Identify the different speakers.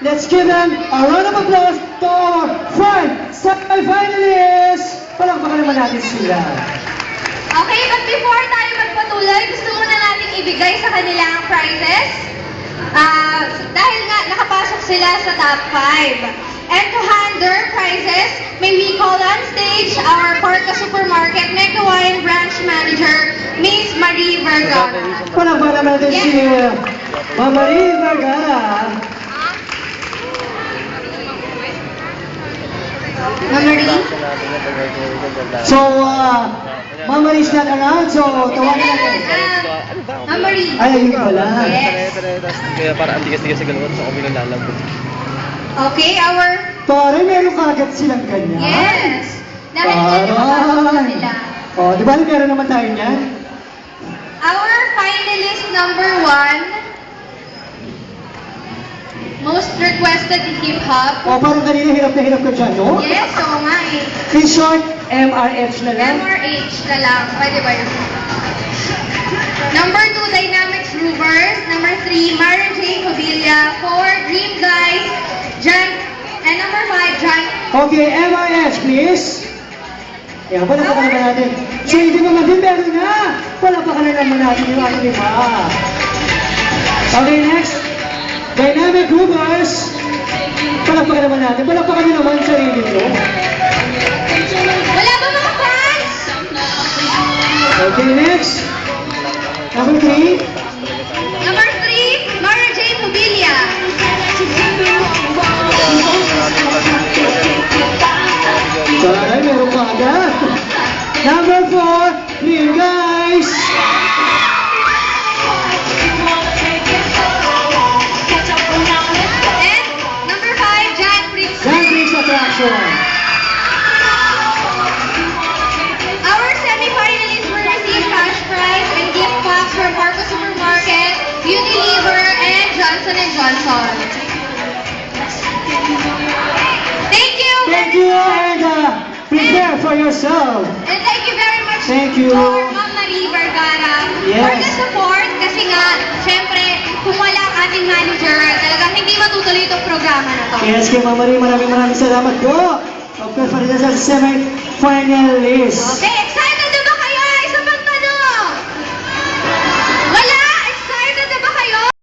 Speaker 1: Let's give them a round of applause to our 5 semi-finalists! Palakpakan naman natin sila.
Speaker 2: Okay, but before tayo magpatuloy, gusto muna natin ibigay sa kanila ang prizes. Dahil nga nakapasok sila sa top 5. And to hand their prizes, may we call on stage our Parka Supermarket Mega Wine Branch Manager, Miss Marie Vergara.
Speaker 1: Palakpakan naman natin si Ma'am Marie Vergara.
Speaker 2: Ma'am Marie?
Speaker 1: So, Ma'am Marie is not around, so tawagan natin.
Speaker 2: Ma'am Marie.
Speaker 1: Ay, ayun pala.
Speaker 2: Yes.
Speaker 3: Kaya para ang tigas-tigas sa galawat sa kami nalalambot.
Speaker 2: Okay, our...
Speaker 1: Pare, meron kagad silang ganyan.
Speaker 2: Yes! Dahil nga nakapasok na sila.
Speaker 1: Oh, di ba meron naman tayo niyan?
Speaker 2: Our finalist number 1, most requested in hip-hop.
Speaker 1: Oh, parang kanina hirap na hirap ka dyan, no?
Speaker 2: Yes, oo nga eh.
Speaker 1: In short, MRH na lang.
Speaker 2: MRH na lang. Pwede ba yun? Number 2, Dynamics Rovers. Number 3, Mara J. Covilla. 4, Dream Guys. John. And number 5, John.
Speaker 1: Okay, MRH, please. Yan, palapakan naman natin. So, hindi naman din meron na. Palapakan na naman natin yung ano, diba? Okay, next. Dynamic Rovers. Palapakan naman natin. Palapakan nyo naman sarili nyo.
Speaker 2: Wala ba mga fans?
Speaker 1: Okay, next. Number 3.
Speaker 2: Number 3, Mara J. Covilla.
Speaker 1: Taray, meron pa agad. Number 4, Dream Guys.
Speaker 2: And number 5, John Prince.
Speaker 1: John Briggs Attraction.
Speaker 2: Our semi-finalists will receive cash prize and gift packs from Parka Supermarket, Unilever, and Johnson & Johnson. Thank you!
Speaker 1: Thank you, and prepare for yourself.
Speaker 2: And thank you very much
Speaker 1: Thank you.
Speaker 2: for Ma'am Marie Vergara
Speaker 1: Yes.
Speaker 2: for the support kasi nga, syempre, kung wala ang ating manager, talagang hindi matutuloy itong programa na to.
Speaker 1: Yes, kay Ma'am Marie, maraming salamat po. Of course, para sa semi-finalist.
Speaker 2: Okay, excited!